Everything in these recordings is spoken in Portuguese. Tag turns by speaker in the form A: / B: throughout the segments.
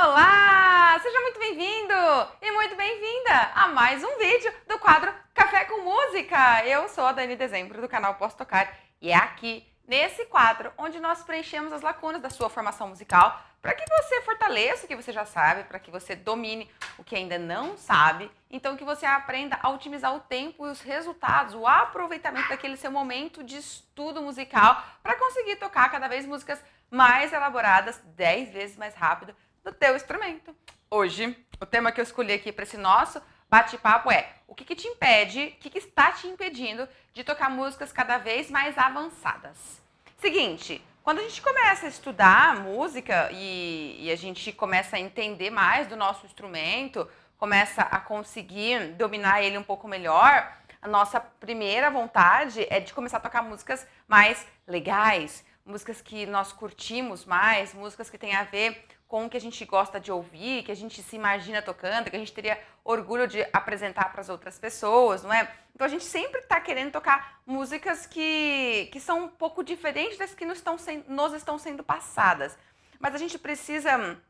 A: Olá! Seja muito bem-vindo e muito bem-vinda a mais um vídeo do quadro Café com Música. Eu sou a Dani Dezembro, do canal Posso Tocar, e é aqui, nesse quadro, onde nós preenchemos as lacunas da sua formação musical para que você fortaleça o que você já sabe, para que você domine o que ainda não sabe, então que você aprenda a otimizar o tempo e os resultados, o aproveitamento daquele seu momento de estudo musical para conseguir tocar cada vez músicas mais elaboradas, 10 vezes mais rápido do teu instrumento. Hoje, o tema que eu escolhi aqui para esse nosso bate-papo é o que te impede, o que está te impedindo de tocar músicas cada vez mais avançadas. Seguinte, quando a gente começa a estudar música e a gente começa a entender mais do nosso instrumento, começa a conseguir dominar ele um pouco melhor, a nossa primeira vontade é de começar a tocar músicas mais legais, músicas que nós curtimos mais, músicas que têm a ver com o que a gente gosta de ouvir, que a gente se imagina tocando, que a gente teria orgulho de apresentar para as outras pessoas, não é? Então a gente sempre está querendo tocar músicas que são um pouco diferentes das que nos estão sendo passadas. Mas a gente precisa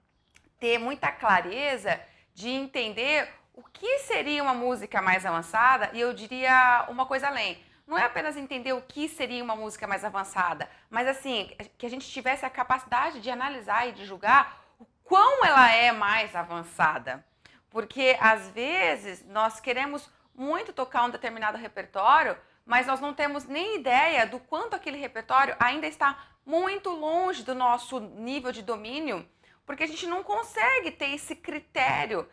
A: ter muita clareza de entender o que seria uma música mais avançada, e eu diria uma coisa além. Não é apenas entender o que seria uma música mais avançada, mas assim, que a gente tivesse a capacidade de analisar e de julgar o quão ela é mais avançada. Porque às vezes nós queremos muito tocar um determinado repertório, mas nós não temos nem ideia do quanto aquele repertório ainda está muito longe do nosso nível de domínio, porque a gente não consegue ter esse critério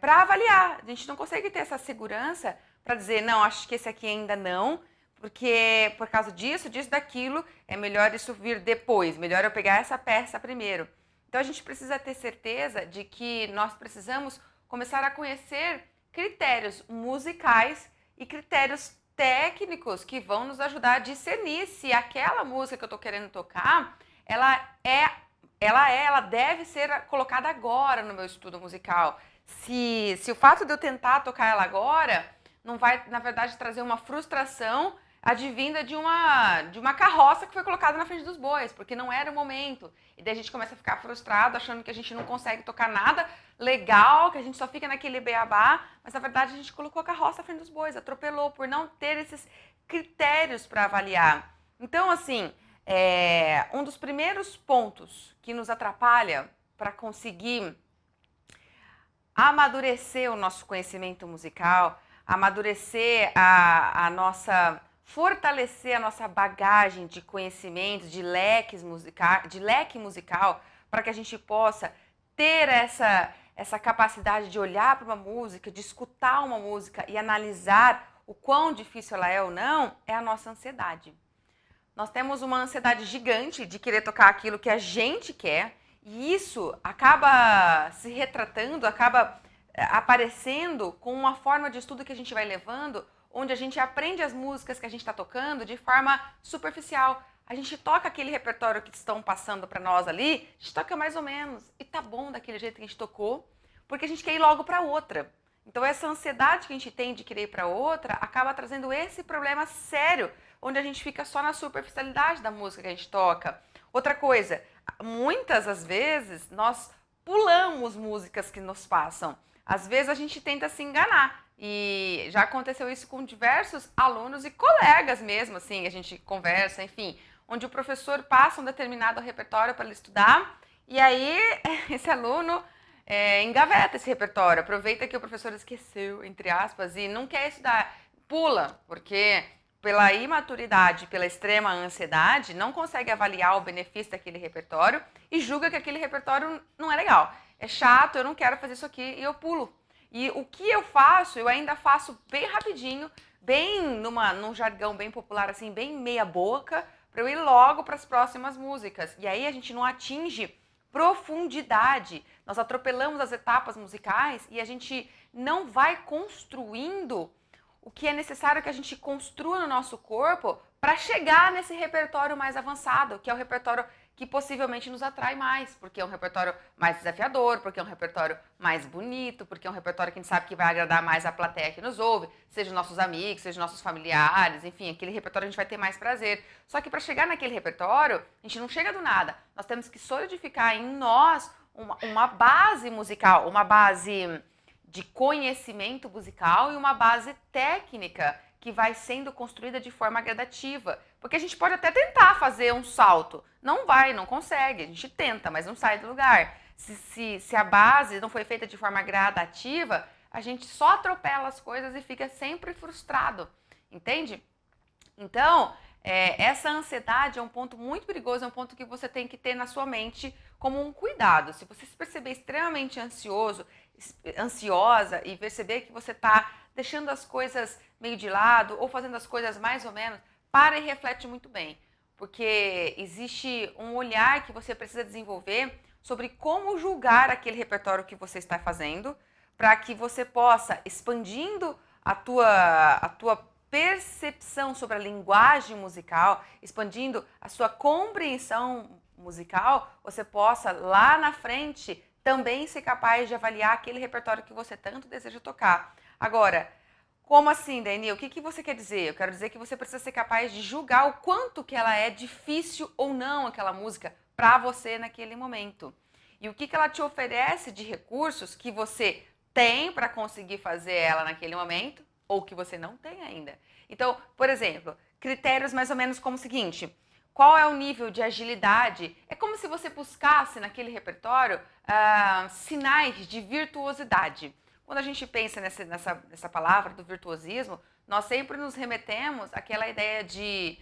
A: para avaliar, a gente não consegue ter essa segurança para dizer, não, acho que esse aqui ainda não, porque por causa disso, daquilo, é melhor isso vir depois, melhor eu pegar essa peça primeiro. Então a gente precisa ter certeza de que nós precisamos começar a conhecer critérios musicais e critérios técnicos que vão nos ajudar a discernir se aquela música que eu estou querendo tocar, ela deve ser colocada agora no meu estudo musical. Se o fato de eu tentar tocar ela agora não vai, na verdade, trazer uma frustração advinda de uma carroça que foi colocada na frente dos bois, porque não era o momento. E daí a gente começa a ficar frustrado, achando que a gente não consegue tocar nada legal, que a gente só fica naquele beabá, mas na verdade a gente colocou a carroça na frente dos bois, atropelou por não ter esses critérios para avaliar. Então, assim, um dos primeiros pontos que nos atrapalha para conseguir amadurecer o nosso conhecimento musical, amadurecer fortalecer a nossa bagagem de conhecimentos, de leque musical, para que a gente possa ter essa capacidade de olhar para uma música, de escutar uma música e analisar o quão difícil ela é ou não, é a nossa ansiedade. Nós temos uma ansiedade gigante de querer tocar aquilo que a gente quer, e isso acaba se retratando, acaba aparecendo com uma forma de estudo que a gente vai levando, onde a gente aprende as músicas que a gente está tocando de forma superficial. A gente toca aquele repertório que estão passando para nós ali, a gente toca mais ou menos, e tá bom daquele jeito que a gente tocou, porque a gente quer ir logo para outra. Então essa ansiedade que a gente tem de querer ir para outra acaba trazendo esse problema sério, onde a gente fica só na superficialidade da música que a gente toca. Outra coisa, muitas das vezes nós pulamos músicas que nos passam. Às vezes a gente tenta se enganar, e já aconteceu isso com diversos alunos e colegas mesmo, assim, a gente conversa, enfim, onde o professor passa um determinado repertório para ele estudar, e aí esse aluno engaveta esse repertório, aproveita que o professor esqueceu, entre aspas, e não quer estudar, pula, porque pela imaturidade, pela extrema ansiedade, não consegue avaliar o benefício daquele repertório e julga que aquele repertório não é legal. É chato, eu não quero fazer isso aqui e eu pulo. E o que eu faço, eu ainda faço bem rapidinho, bem num jargão bem popular, assim, bem meia boca, para eu ir logo para as próximas músicas. E aí a gente não atinge profundidade. Nós atropelamos as etapas musicais e a gente não vai construindo o que é necessário que a gente construa no nosso corpo para chegar nesse repertório mais avançado, que é o repertório que possivelmente nos atrai mais, porque é um repertório mais desafiador, porque é um repertório mais bonito, porque é um repertório que a gente sabe que vai agradar mais a plateia que nos ouve, seja nossos amigos, seja nossos familiares, enfim, aquele repertório a gente vai ter mais prazer. Só que para chegar naquele repertório, a gente não chega do nada. Nós temos que solidificar em nós uma base musical, uma base de conhecimento musical e uma base técnica que vai sendo construída de forma gradativa. Porque a gente pode até tentar fazer um salto, não vai, não consegue, a gente tenta, mas não sai do lugar. Se a base não foi feita de forma gradativa, a gente só atropela as coisas e fica sempre frustrado, entende? Então, essa ansiedade é um ponto muito perigoso, é um ponto que você tem que ter na sua mente como um cuidado. Se você se perceber extremamente ansiosa e perceber que você está deixando as coisas meio de lado ou fazendo as coisas mais ou menos, para e reflete muito bem. Porque existe um olhar que você precisa desenvolver sobre como julgar aquele repertório que você está fazendo, para que você possa, expandindo a tua percepção sobre a linguagem musical, expandindo a sua compreensão musical, você possa lá na frente também ser capaz de avaliar aquele repertório que você tanto deseja tocar. Agora, como assim, Dani? O que você quer dizer? Eu quero dizer que você precisa ser capaz de julgar o quanto que ela é difícil ou não, aquela música, para você naquele momento. E o que ela te oferece de recursos que você tem para conseguir fazer ela naquele momento ou que você não tem ainda. Então, por exemplo, critérios mais ou menos como o seguinte: qual é o nível de agilidade? É como se você buscasse naquele repertório sinais de virtuosidade. Quando a gente pensa nessa palavra do virtuosismo, nós sempre nos remetemos àquela ideia de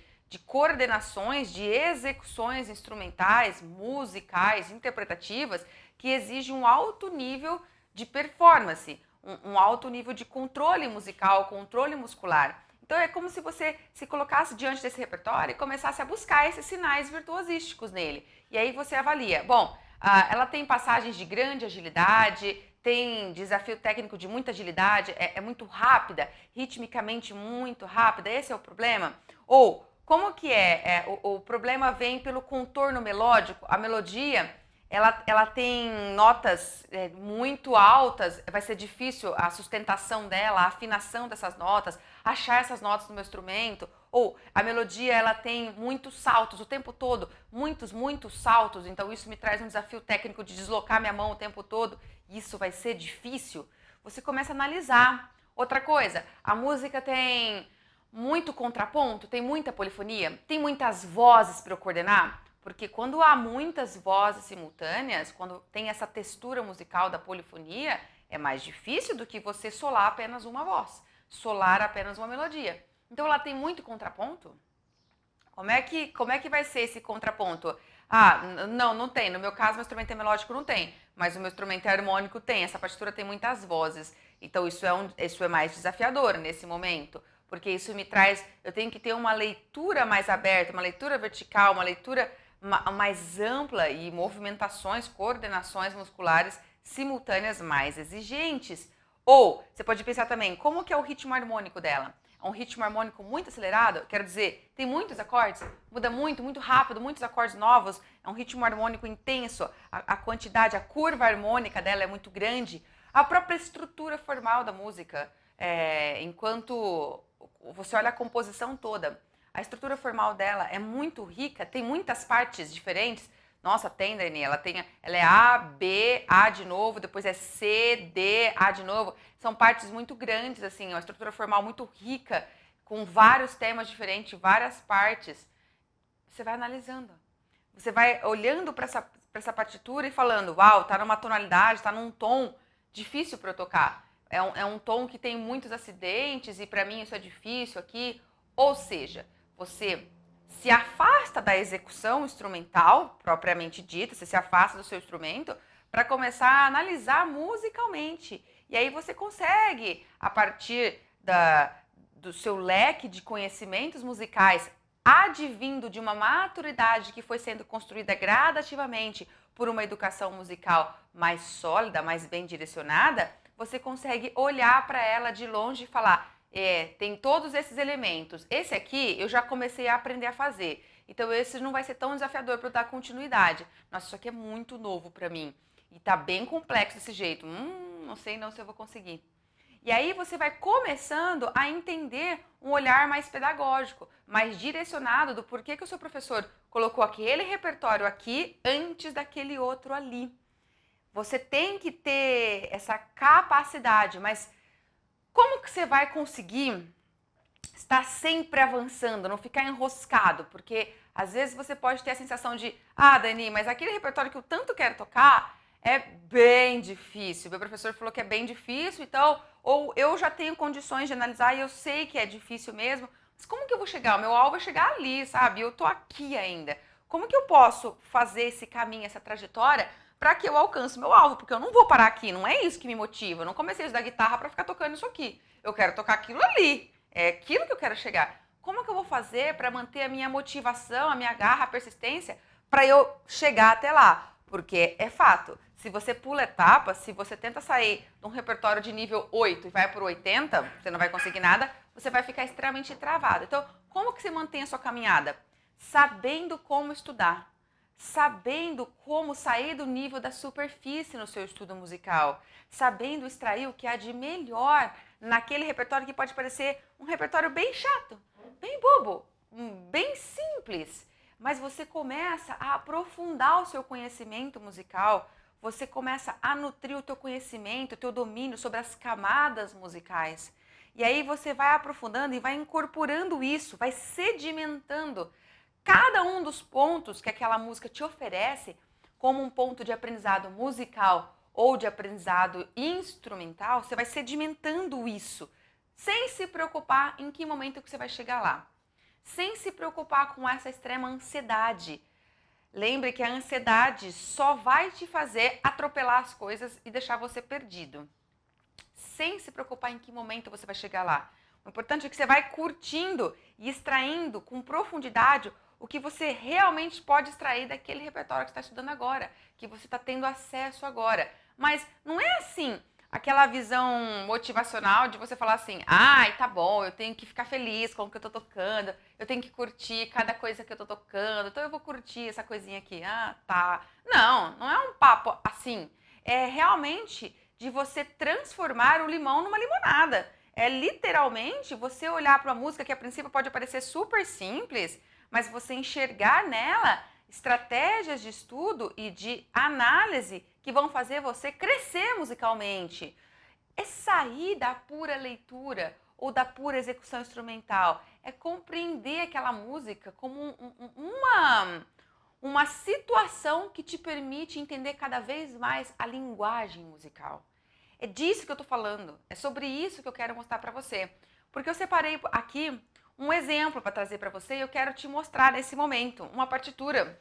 A: coordenações, de execuções instrumentais, musicais, interpretativas, que exigem um alto nível de performance, um alto nível de controle musical, controle muscular. Então é como se você se colocasse diante desse repertório e começasse a buscar esses sinais virtuosísticos nele. E aí você avalia, bom, ela tem passagens de grande agilidade, tem desafio técnico de muita agilidade, é muito rápida, ritmicamente muito rápida, esse é o problema? Ou como que o problema vem pelo contorno melódico, a melodia ela tem notas muito altas, vai ser difícil a sustentação dela, a afinação dessas notas, achar essas notas no meu instrumento. Ou a melodia ela tem muitos saltos o tempo todo, muitos saltos, então isso me traz um desafio técnico de deslocar minha mão o tempo todo, isso vai ser difícil. Você começa a analisar. Outra coisa, a música tem muito contraponto, tem muita polifonia, tem muitas vozes para eu coordenar. Porque quando há muitas vozes simultâneas, quando tem essa textura musical da polifonia, é mais difícil do que você solar apenas uma voz, solar apenas uma melodia. Então ela tem muito contraponto? Como é que vai ser esse contraponto? Não tem. No meu caso, meu instrumento é melódico não tem, mas o meu instrumento é harmônico tem. Essa partitura tem muitas vozes. Então isso é mais desafiador nesse momento, porque isso me traz, eu tenho que ter uma leitura mais aberta, uma leitura vertical, uma leitura mais ampla e movimentações, coordenações musculares simultâneas mais exigentes. Ou você pode pensar também, como que é o ritmo harmônico dela? É um ritmo harmônico muito acelerado? Quero dizer, tem muitos acordes, muda muito rápido, muitos acordes novos, é um ritmo harmônico intenso, a quantidade, a curva harmônica dela é muito grande. A própria estrutura formal da música, enquanto você olha a composição toda, a estrutura formal dela é muito rica, tem muitas partes diferentes. Nossa, tem, Dani, ela é A, B, A de novo, depois é C, D, A de novo. São partes muito grandes, assim, uma estrutura formal muito rica, com vários temas diferentes, várias partes. Você vai analisando. Você vai olhando para essa partitura e falando, uau, tá numa tonalidade, tá num tom difícil para eu tocar. É um tom que tem muitos acidentes e para mim isso é difícil aqui. Ou seja, você se afasta da execução instrumental, propriamente dita, você se afasta do seu instrumento para começar a analisar musicalmente. E aí você consegue, a partir do seu leque de conhecimentos musicais, advindo de uma maturidade que foi sendo construída gradativamente por uma educação musical mais sólida, mais bem direcionada, você consegue olhar para ela de longe e falar, tem todos esses elementos. Esse aqui eu já comecei a aprender a fazer. Então esse não vai ser tão desafiador para eu dar continuidade. Nossa, isso aqui é muito novo para mim. E tá bem complexo desse jeito. Não sei não se eu vou conseguir. E aí você vai começando a entender um olhar mais pedagógico, mais direcionado do porquê que o seu professor colocou aquele repertório aqui antes daquele outro ali. Você tem que ter essa capacidade, mas como que você vai conseguir estar sempre avançando, não ficar enroscado? Porque às vezes você pode ter a sensação de, Dani, mas aquele repertório que eu tanto quero tocar é bem difícil. Meu professor falou que é bem difícil, então, ou eu já tenho condições de analisar e eu sei que é difícil mesmo, mas como que eu vou chegar? O meu alvo é chegar ali, sabe? Eu tô aqui ainda. Como que eu posso fazer esse caminho, essa trajetória, para que eu alcance meu alvo? Porque eu não vou parar aqui, não é isso que me motiva. Eu não comecei a estudar guitarra para ficar tocando isso aqui. Eu quero tocar aquilo ali. É aquilo que eu quero chegar. Como que eu vou fazer para manter a minha motivação, a minha garra, a persistência, para eu chegar até lá? Porque é fato, se você pula etapas, se você tenta sair de um repertório de nível 8 e vai por 80, você não vai conseguir nada, você vai ficar extremamente travado. Então, como que você mantém a sua caminhada? Sabendo como estudar, sabendo como sair do nível da superfície no seu estudo musical, sabendo extrair o que há de melhor naquele repertório que pode parecer um repertório bem chato, bem bobo, bem simples, mas você começa a aprofundar o seu conhecimento musical, você começa a nutrir o teu conhecimento, o teu domínio sobre as camadas musicais. E aí você vai aprofundando e vai incorporando isso, vai sedimentando cada um dos pontos que aquela música te oferece como um ponto de aprendizado musical ou de aprendizado instrumental, você vai sedimentando isso, sem se preocupar em que momento que você vai chegar lá. Sem se preocupar com essa extrema ansiedade. Lembre que a ansiedade só vai te fazer atropelar as coisas e deixar você perdido. Sem se preocupar em que momento você vai chegar lá. O importante é que você vai curtindo e extraindo com profundidade o que você realmente pode extrair daquele repertório que você está estudando agora, que você está tendo acesso agora. Mas não é assim, aquela visão motivacional de você falar assim, tá bom, eu tenho que ficar feliz com o que eu tô tocando, eu tenho que curtir cada coisa que eu tô tocando, então eu vou curtir essa coisinha aqui, tá. Não é um papo assim, é realmente de você transformar o limão numa limonada. É literalmente você olhar para uma música que a princípio pode parecer super simples, mas você enxergar nela estratégias de estudo e de análise que vão fazer você crescer musicalmente. É sair da pura leitura ou da pura execução instrumental. É compreender aquela música como uma situação que te permite entender cada vez mais a linguagem musical. É disso que eu estou falando. É sobre isso que eu quero mostrar para você. Porque eu separei aqui um exemplo para trazer para você e eu quero te mostrar nesse momento uma partitura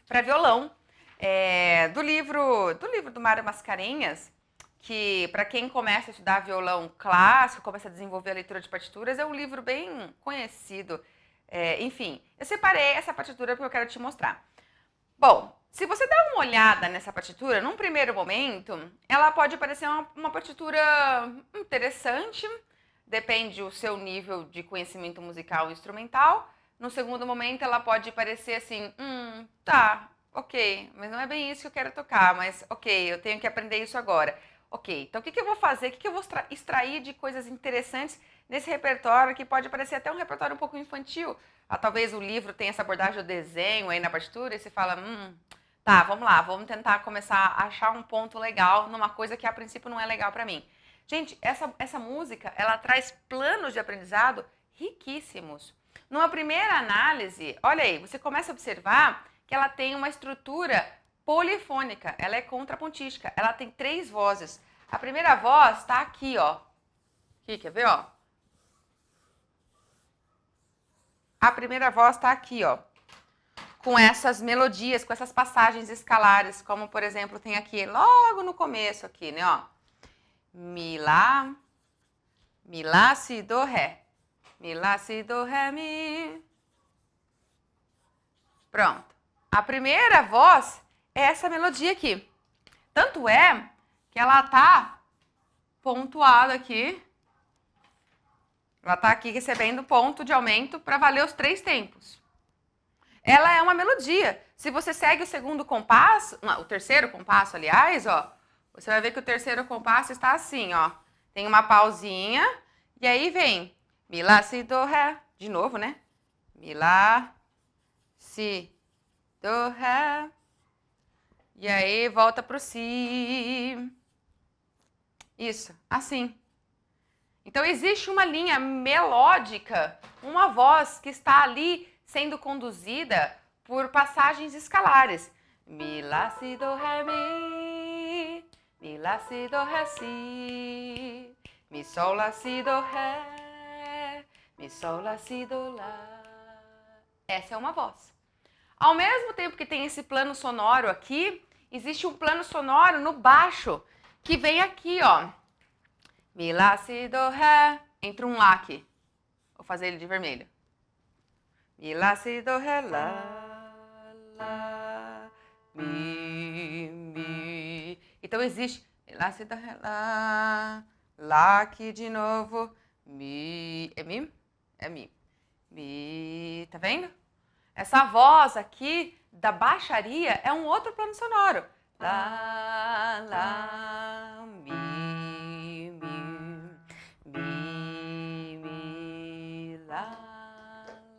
A: para violão do livro do Mário Mascarenhas, que para quem começa a estudar violão clássico, começa a desenvolver a leitura de partituras, é um livro bem conhecido. Enfim, eu separei essa partitura porque eu quero te mostrar. Bom, se você der uma olhada nessa partitura, num primeiro momento, ela pode parecer uma partitura interessante, depende do seu nível de conhecimento musical e instrumental. No segundo momento, ela pode parecer assim, tá, ok, mas não é bem isso que eu quero tocar, mas ok, eu tenho que aprender isso agora. Ok, então o que eu vou fazer? O que eu vou extrair de coisas interessantes nesse repertório que pode parecer até um repertório um pouco infantil? Talvez o livro tenha essa abordagem do desenho aí na partitura e você fala, tá, vamos lá, vamos tentar começar a achar um ponto legal numa coisa que a princípio não é legal para mim. Gente, essa música, ela traz planos de aprendizado riquíssimos. Numa primeira análise, olha aí, você começa a observar que ela tem uma estrutura polifônica, ela é contrapontística, ela tem 3 vozes. A primeira voz está aqui, ó. Aqui, quer ver, ó? A primeira voz está aqui, ó. Com essas melodias, com essas passagens escalares, como, por exemplo, tem aqui logo no começo aqui, né, ó. Mi, lá, si, do, ré. Mi, lá, si, do, ré, mi. Pronto. A primeira voz é essa melodia aqui. Tanto é que ela tá pontuada aqui. Ela tá aqui recebendo ponto de aumento para valer os 3 tempos. Ela é uma melodia. Se você segue o segundo compasso, o terceiro compasso, aliás, ó, você vai ver que o terceiro compasso está assim, ó. Tem uma pausinha e aí vem mi, lá, si, do, ré. De novo, né? Mi, lá, si, do, ré. E aí volta pro si. Isso, assim. Então existe uma linha melódica, uma voz que está ali sendo conduzida por passagens escalares. Mi, lá, si, do, ré, mi. Mi, lá, si, do, ré, si. Mi, sol, lá, si, do, ré. Mi, sol, lá, si, do, lá. Essa é uma voz. Ao mesmo tempo que tem esse plano sonoro aqui, existe um plano sonoro no baixo, que vem aqui, ó. Mi, lá, si, do, ré. Entra um lá aqui. Vou fazer ele de vermelho. Mi, lá, si, do, ré, lá, lá, mi. Então existe mi, lá, si, do, ré, lá aqui de novo. Mi. É mi? É mi. Mi. Tá vendo? Essa voz aqui da baixaria é um outro plano sonoro. Lá, lá, mi, lá,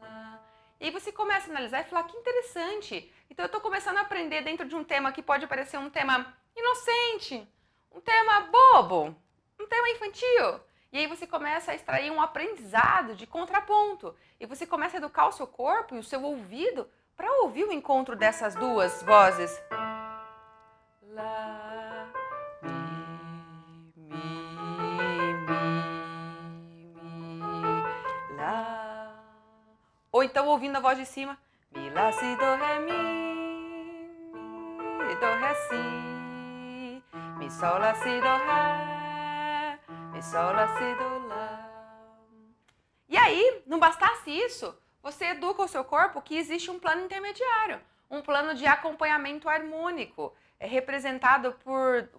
A: lá. E aí você começa a analisar e falar, que interessante. Então eu estou começando a aprender dentro de um tema que pode parecer um tema inocente, um tema bobo, um tema infantil. E aí você começa a extrair um aprendizado de contraponto. E você começa a educar o seu corpo e o seu ouvido para ouvir o encontro dessas duas vozes. Lá, mi, lá. Ou então ouvindo a voz de cima. Mi, lá, si, do, ré, mi, do, ré, si. Mi, sol, lá, si, do, ré. Mi, sol, lá, si, do, lá. E aí, não bastasse isso, você educa o seu corpo que existe um plano intermediário, um plano de acompanhamento harmônico, representado por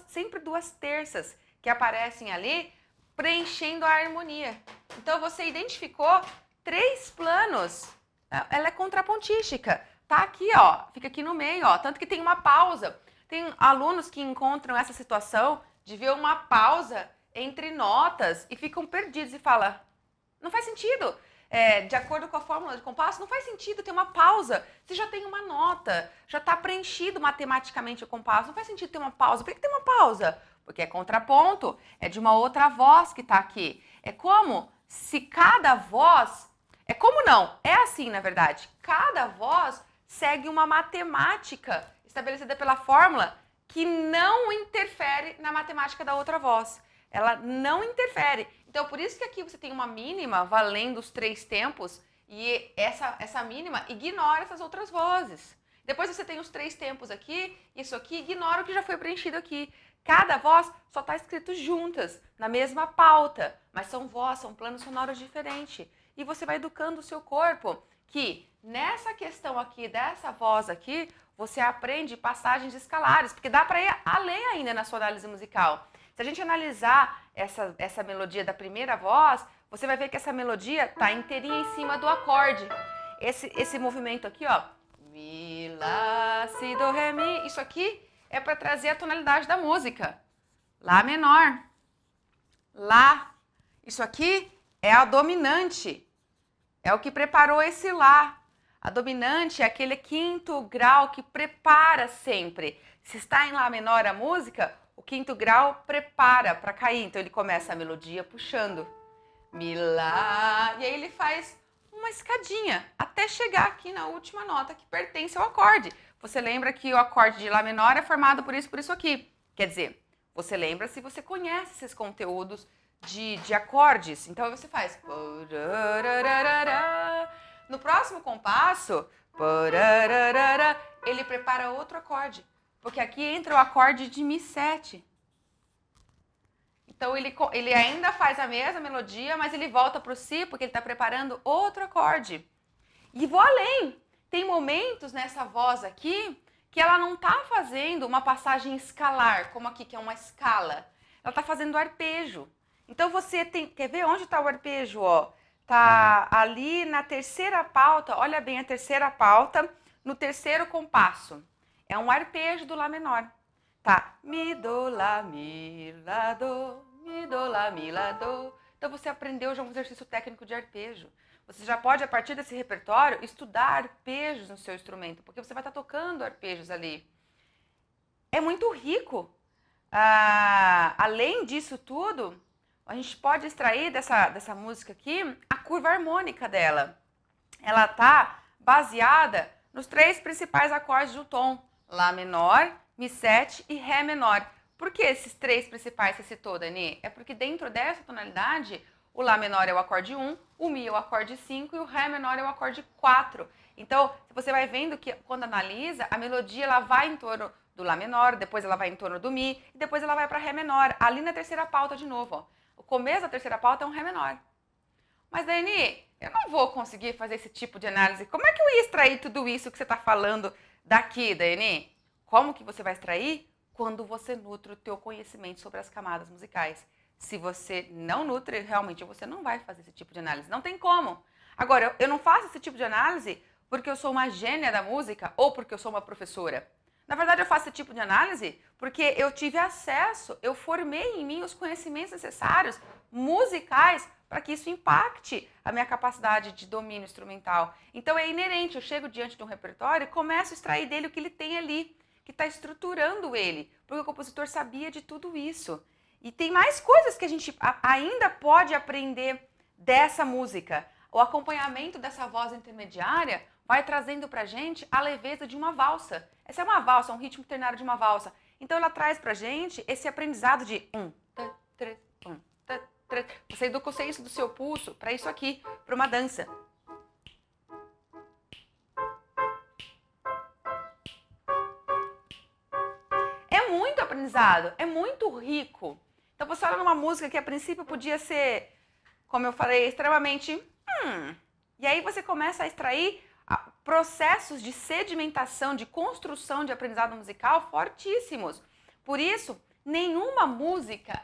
A: sempre duas terças que aparecem ali, preenchendo a harmonia. Então você identificou 3 planos. Ela é contrapontística. Tá aqui, ó, fica aqui no meio, ó, tanto que tem uma pausa. Tem alunos que encontram essa situação de ver uma pausa entre notas e ficam perdidos e falam: não faz sentido. De acordo com a fórmula de compasso, não faz sentido ter uma pausa. Você já tem uma nota, já está preenchido matematicamente o compasso. Não faz sentido ter uma pausa. Por que tem uma pausa? Porque é contraponto, é de uma outra voz que está aqui. É como se cada voz... É como não, é assim na verdade. Cada voz segue uma matemática estabelecida pela fórmula que não interfere na matemática da outra voz. Ela não interfere. Então, por isso que aqui você tem uma mínima valendo os 3 tempos e essa mínima ignora essas outras vozes. Depois você tem os 3 tempos aqui, isso aqui ignora o que já foi preenchido aqui. Cada voz só está escrito juntas, na mesma pauta, mas são vozes, são planos sonoros diferentes. E você vai educando o seu corpo que nessa questão aqui, dessa voz aqui, você aprende passagens escalares, porque dá para ir além ainda na sua análise musical. Se a gente analisar essa melodia da primeira voz, você vai ver que essa melodia está inteirinha em cima do acorde. Esse movimento aqui, ó, mi, lá, si, do, ré, mi, isso aqui é para trazer a tonalidade da música. Lá menor, lá. Isso aqui é a dominante, é o que preparou esse lá. A dominante é aquele 5º grau que prepara sempre. Se está em lá menor a música, o 5º grau prepara para cair, então ele começa a melodia puxando. Mi, lá, e aí ele faz uma escadinha até chegar aqui na última nota que pertence ao acorde. Você lembra que o acorde de lá menor é formado por isso aqui. Quer dizer, você lembra se você conhece esses conteúdos de acordes. Então você faz. No próximo compasso, ele prepara outro acorde. Porque aqui entra o acorde de Mi7. Então ele ainda faz a mesma melodia, mas ele volta para o Si porque ele está preparando outro acorde. E vou além. Tem momentos nessa voz aqui que ela não está fazendo uma passagem escalar, como aqui, que é uma escala. Ela está fazendo arpejo. Então você tem... Quer ver onde está o arpejo? Ó? Tá ali na terceira pauta. Olha bem a terceira pauta, no terceiro compasso. É um arpejo do Lá menor. Tá? Mi, do, lá, mi, lá, do. Mi, do, lá, mi, lá, do. Então você aprendeu já um exercício técnico de arpejo. Você já pode, a partir desse repertório, estudar arpejos no seu instrumento, porque você vai estar tocando arpejos ali. é muito rico. Além disso tudo, a gente pode extrair dessa música aqui a curva harmônica dela. Ela está baseada nos 3 principais acordes do tom: Lá menor, Mi7 e Ré menor. Por que esses 3 principais que você citou, Dani? É porque dentro dessa tonalidade, o Lá menor é o acorde 1, o Mi é o acorde 5 e o Ré menor é o acorde 4. Então, você vai vendo que quando analisa, a melodia ela vai em torno do Lá menor, depois ela vai em torno do Mi, e depois ela vai para Ré menor. Ali na terceira pauta de novo, ó. O começo da terceira pauta é um Ré menor. Mas, Dani, eu não vou conseguir fazer esse tipo de análise. Como é que eu ia extrair tudo isso que você está falando daqui, Dani? Como que você vai extrair? Quando você nutre o teu conhecimento sobre as camadas musicais. Se você não nutre, realmente você não vai fazer esse tipo de análise. Não tem como. Agora, eu não faço esse tipo de análise porque eu sou uma gênia da música ou porque eu sou uma professora. Na verdade, eu faço esse tipo de análise porque eu tive acesso, eu formei em mim os conhecimentos necessários musicais para que isso impacte a minha capacidade de domínio instrumental. Então é inerente, eu chego diante de um repertório e começo a extrair dele o que ele tem ali, que está estruturando ele, porque o compositor sabia de tudo isso. E tem mais coisas que a gente ainda pode aprender dessa música. O acompanhamento dessa voz intermediária vai trazendo pra gente a leveza de uma valsa. Essa é uma valsa, um ritmo ternário de uma valsa. Então ela traz pra gente esse aprendizado de 1, 3, 1, 3. Você educou isso do seu pulso para isso aqui, para uma dança. É muito aprendizado, é muito rico. Então você olha numa música que a princípio podia ser, como eu falei, extremamente... E aí você começa a extrair processos de sedimentação, de construção de aprendizado musical fortíssimos. Por isso, nenhuma música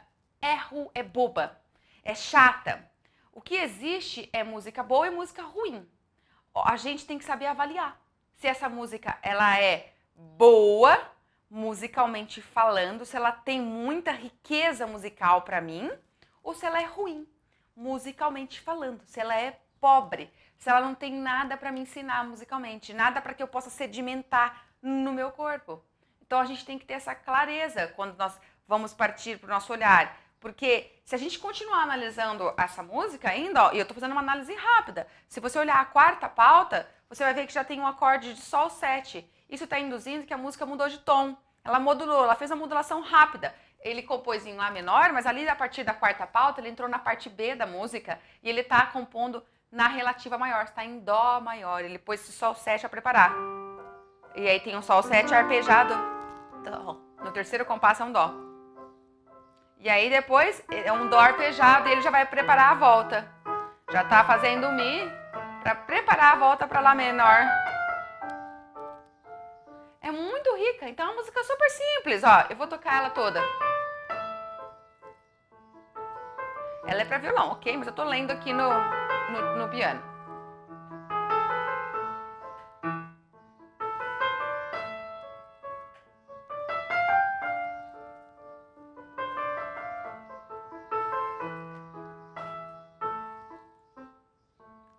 A: é boba, é chata. O que existe é música boa e música ruim. A gente tem que saber avaliar se essa música ela é boa, musicalmente falando, se ela tem muita riqueza musical para mim, ou se ela é ruim, musicalmente falando, se ela é pobre, se ela não tem nada para me ensinar musicalmente, nada para que eu possa sedimentar no meu corpo. Então a gente tem que ter essa clareza quando nós vamos partir para o nosso olhar. Porque se a gente continuar analisando essa música ainda, ó, e eu estou fazendo uma análise rápida, se você olhar a quarta pauta, você vai ver que já tem um acorde de Sol 7. Isso está induzindo que a música mudou de tom. Ela modulou, ela fez a modulação rápida. Ele compôs em Lá menor, mas ali a partir da quarta pauta, ele entrou na parte B da música e ele está compondo na relativa maior, está em Dó maior. Ele pôs esse Sol 7 a preparar. E aí tem um Sol 7 arpejado. No terceiro compasso é um Dó. E aí depois é um Dó arpejado e ele já vai preparar a volta. Já está fazendo o Mi para preparar a volta para Lá menor. É muito rica, então é uma música super simples, ó. Eu vou tocar ela toda. Ela é para violão, ok? Mas eu tô lendo aqui no piano.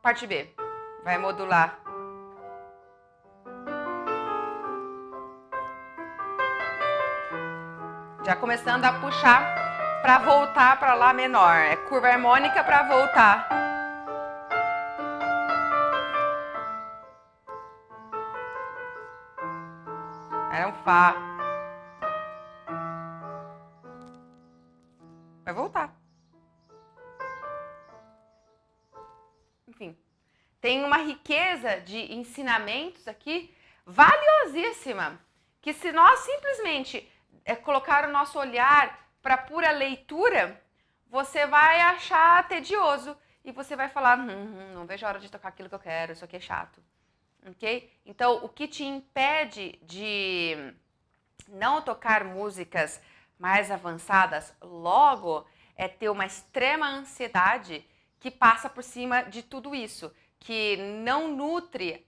A: Parte B. Vai modular. Já começando a puxar para voltar para Lá menor. É curva harmônica para voltar. Era um Fá. Vai voltar. Enfim, tem uma riqueza de ensinamentos aqui valiosíssima, que se nós simplesmente colocar o nosso olhar para pura leitura, você vai achar tedioso e você vai falar, não vejo a hora de tocar aquilo que eu quero, isso aqui é chato, ok? Então, o que te impede de não tocar músicas mais avançadas logo é ter uma extrema ansiedade que passa por cima de tudo isso, que não nutre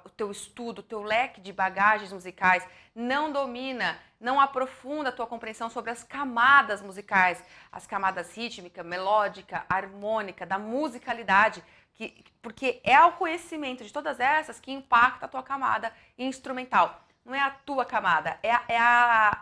A: o teu estudo, o teu leque de bagagens musicais, não domina, não aprofunda a tua compreensão sobre as camadas musicais, as camadas rítmica, melódica, harmônica, da musicalidade, porque é o conhecimento de todas essas que impacta a tua camada instrumental. não é a tua camada.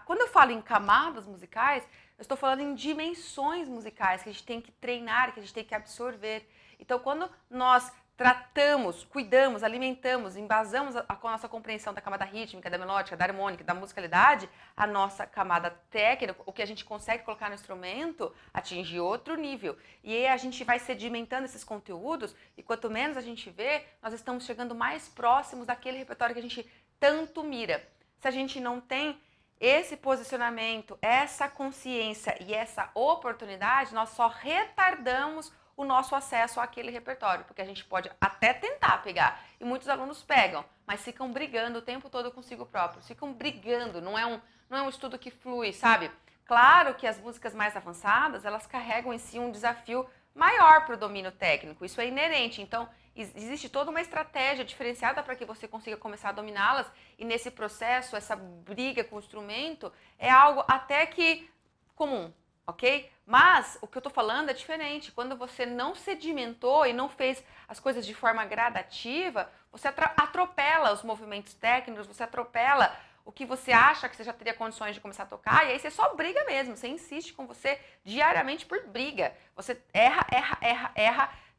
A: Quando eu falo em camadas musicais, eu estou falando em dimensões musicais que a gente tem que treinar, que a gente tem que absorver. Então, quando nós tratamos, cuidamos, alimentamos, embasamos com a nossa compreensão da camada rítmica, da melódica, da harmônica, da musicalidade, a nossa camada técnica, o que a gente consegue colocar no instrumento, atinge outro nível. E aí a gente vai sedimentando esses conteúdos e quanto menos a gente vê, nós estamos chegando mais próximos daquele repertório que a gente tanto mira. Se a gente não tem esse posicionamento, essa consciência e essa oportunidade, nós só retardamos o nosso acesso àquele repertório, porque a gente pode até tentar pegar, e muitos alunos pegam, mas ficam brigando o tempo todo consigo próprios, ficam brigando, não é um estudo que flui, sabe? Claro que as músicas mais avançadas, elas carregam em si um desafio maior para o domínio técnico, isso é inerente, então existe toda uma estratégia diferenciada para que você consiga começar a dominá-las, e nesse processo, essa briga com o instrumento é algo até que comum, ok? Mas o que eu tô falando é diferente. Quando você não sedimentou e não fez as coisas de forma gradativa, você atropela os movimentos técnicos, você atropela o que você acha que você já teria condições de começar a tocar, e aí você só briga mesmo, você insiste com você diariamente por briga. Você erra,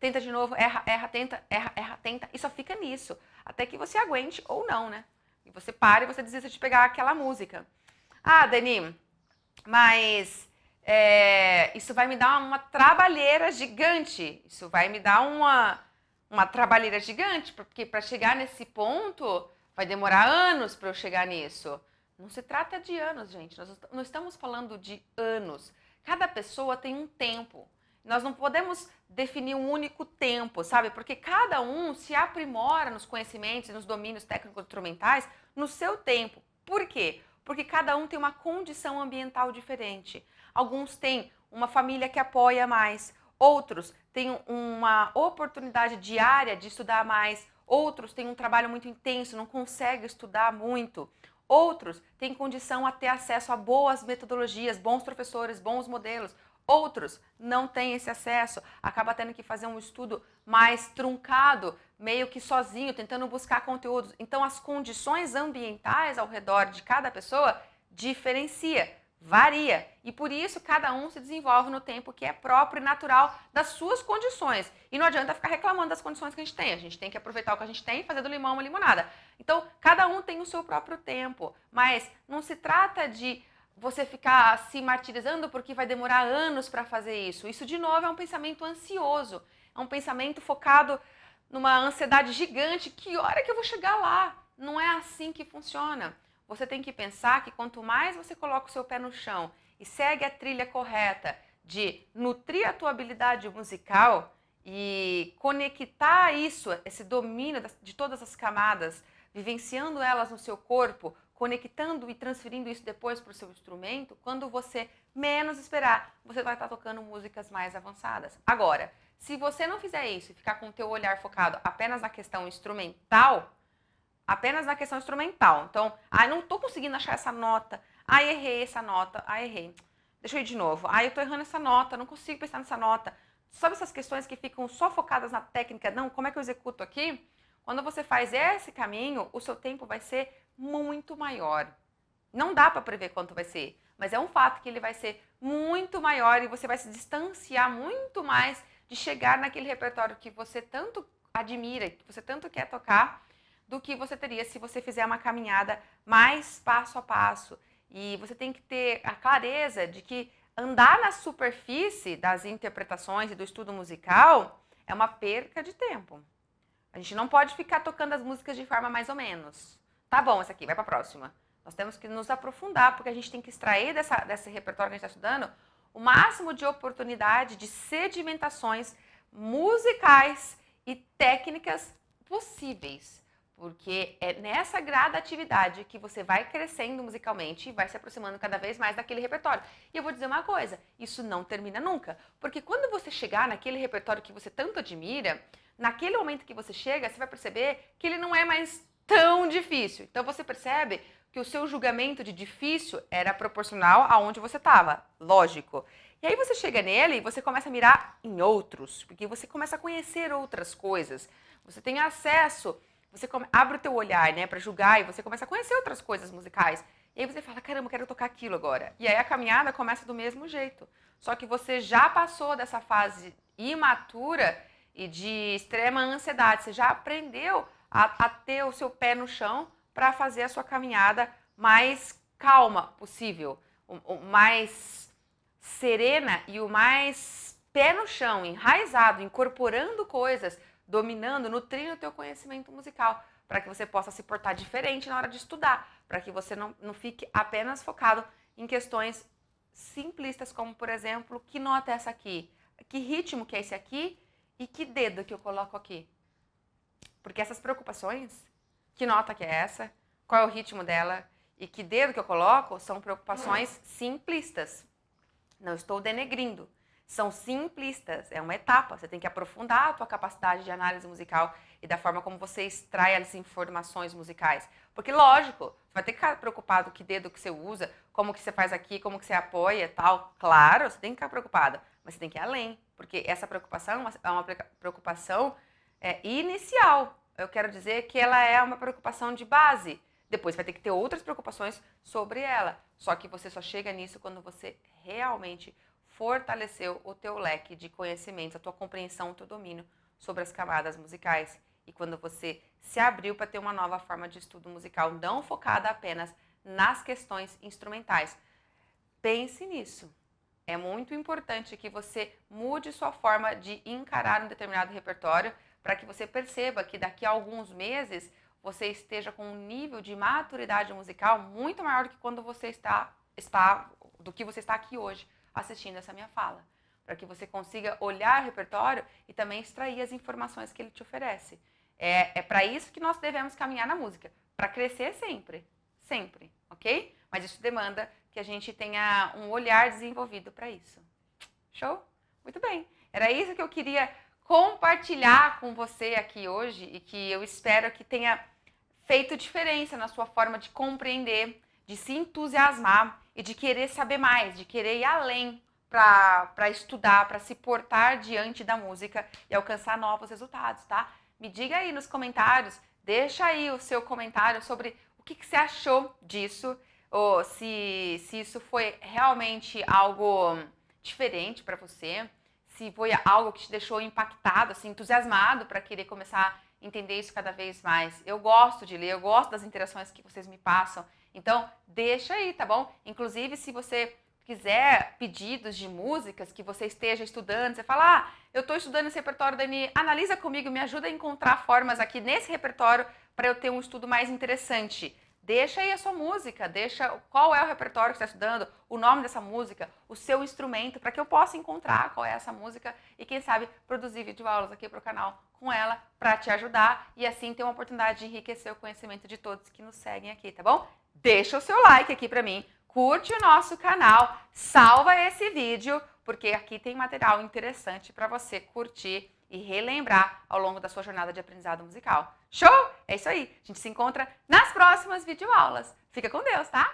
A: tenta de novo, erra, tenta, e só fica nisso, até que você aguente ou não, né? E você para e você desista de pegar aquela música. Ah, Dani, mas isso vai me dar uma trabalheira gigante, isso vai me dar uma trabalheira gigante, porque para chegar nesse ponto vai demorar anos para eu chegar nisso. Não se trata de anos, gente, nós não estamos falando de anos. Cada pessoa tem um tempo, nós não podemos definir um único tempo, sabe? Porque cada um se aprimora nos conhecimentos e nos domínios técnico-instrumentais no seu tempo. Por quê? Porque cada um tem uma condição ambiental diferente. Alguns têm uma família que apoia mais, outros têm uma oportunidade diária de estudar mais, outros têm um trabalho muito intenso, não conseguem estudar muito, outros têm condição a ter acesso a boas metodologias, bons professores, bons modelos, outros não têm esse acesso, acaba tendo que fazer um estudo mais truncado, meio que sozinho, tentando buscar conteúdos. Então, as condições ambientais ao redor de cada pessoa diferencia, varia. E por isso, cada um se desenvolve no tempo que é próprio e natural das suas condições. E não adianta ficar reclamando das condições que a gente tem que aproveitar o que a gente tem e fazer do limão uma limonada. Então, cada um tem o seu próprio tempo, mas não se trata de você ficar se martirizando porque vai demorar anos para fazer isso. Isso, de novo, é um pensamento ansioso, é um pensamento focado numa ansiedade gigante. Que hora que eu vou chegar lá? Não é assim que funciona. Você tem que pensar que quanto mais você coloca o seu pé no chão e segue a trilha correta de nutrir a tua habilidade musical e conectar isso, esse domínio de todas as camadas, vivenciando elas no seu corpo, conectando e transferindo isso depois para o seu instrumento, quando você menos esperar, você vai estar tocando músicas mais avançadas. Agora, se você não fizer isso e ficar com o teu olhar focado apenas na questão instrumental, então, não estou conseguindo achar essa nota, errei essa nota, errei, deixa eu ir de novo, eu estou errando essa nota, não consigo pensar nessa nota. Sabe essas questões que ficam só focadas na técnica? Não, como é que eu executo aqui? Quando você faz esse caminho, o seu tempo vai ser muito maior. Não dá para prever quanto vai ser, mas é um fato que ele vai ser muito maior e você vai se distanciar muito mais de chegar naquele repertório que você tanto admira, que você tanto quer tocar, do que você teria se você fizer uma caminhada mais passo a passo. E você tem que ter a clareza de que andar na superfície das interpretações e do estudo musical é uma perca de tempo. A gente não pode ficar tocando as músicas de forma mais ou menos. Tá bom, essa aqui, vai para a próxima. Nós temos que nos aprofundar, porque a gente tem que extrair desse repertório que a gente está estudando o máximo de oportunidade de sedimentações musicais e técnicas possíveis. Porque é nessa gradatividade que você vai crescendo musicalmente e vai se aproximando cada vez mais daquele repertório. E eu vou dizer uma coisa, isso não termina nunca. Porque quando você chegar naquele repertório que você tanto admira, naquele momento que você chega, você vai perceber que ele não é mais tão difícil. Então você percebe que o seu julgamento de difícil era proporcional aonde você estava, lógico. E aí você chega nele e você começa a mirar em outros, porque você começa a conhecer outras coisas. Você tem acesso você abre o teu olhar, né, para julgar e você começa a conhecer outras coisas musicais. E aí você fala, caramba, eu quero tocar aquilo agora. E aí a caminhada começa do mesmo jeito. Só que você já passou dessa fase imatura e de extrema ansiedade. Você já aprendeu a ter o seu pé no chão para fazer a sua caminhada mais calma possível, o mais serena e o mais pé no chão, enraizado, incorporando coisas, dominando, nutrindo o teu conhecimento musical, para que você possa se portar diferente na hora de estudar, para que você não fique apenas focado em questões simplistas, como, por exemplo, que nota é essa aqui? Que ritmo que é esse aqui? E que dedo que eu coloco aqui? Porque essas preocupações, que nota que é essa? Qual é o ritmo dela? E que dedo que eu coloco? São preocupações simplistas. Não estou denegrindo. São simplistas, é uma etapa. Você tem que aprofundar a tua capacidade de análise musical e da forma como você extrai as informações musicais. Porque, lógico, você vai ter que ficar preocupado com que dedo que você usa, como que você faz aqui, como que você apoia e tal. Claro, você tem que ficar preocupado, mas você tem que ir além. Porque essa preocupação é uma preocupação inicial. Eu quero dizer que ela é uma preocupação de base. Depois vai ter que ter outras preocupações sobre ela. Só que você só chega nisso quando você realmente fortaleceu o teu leque de conhecimentos, a tua compreensão, o teu domínio sobre as camadas musicais. E quando você se abriu para ter uma nova forma de estudo musical, não focada apenas nas questões instrumentais. Pense nisso. É muito importante que você mude sua forma de encarar um determinado repertório para que você perceba que daqui a alguns meses você esteja com um nível de maturidade musical muito maior do que quando você do que você está aqui hoje assistindo essa minha fala, para que você consiga olhar o repertório e também extrair as informações que ele te oferece. É para isso que nós devemos caminhar na música, para crescer sempre, sempre, ok? Mas isso demanda que a gente tenha um olhar desenvolvido para isso. Show? Muito bem. Era isso que eu queria compartilhar com você aqui hoje e que eu espero que tenha feito diferença na sua forma de compreender, de se entusiasmar e de querer saber mais, de querer ir além para estudar, para se portar diante da música e alcançar novos resultados, tá? Me diga aí nos comentários, deixa aí o seu comentário sobre o que você achou disso, ou se isso foi realmente algo diferente para você, se foi algo que te deixou impactado, assim, entusiasmado para querer começar a entender isso cada vez mais. Eu gosto de ler, eu gosto das interações que vocês me passam. Então, deixa aí, tá bom? Inclusive, se você quiser pedidos de músicas que você esteja estudando, você fala, eu estou estudando esse repertório, Dani, analisa comigo, me ajuda a encontrar formas aqui nesse repertório para eu ter um estudo mais interessante. Deixa aí a sua música, deixa qual é o repertório que você está estudando, o nome dessa música, o seu instrumento, para que eu possa encontrar qual é essa música e, quem sabe, produzir videoaulas aqui para o canal com ela para te ajudar e assim ter uma oportunidade de enriquecer o conhecimento de todos que nos seguem aqui, tá bom? Deixa o seu like aqui para mim, curte o nosso canal, salva esse vídeo, porque aqui tem material interessante para você curtir e relembrar ao longo da sua jornada de aprendizado musical. Show? É isso aí. A gente se encontra nas próximas videoaulas. Fica com Deus, tá?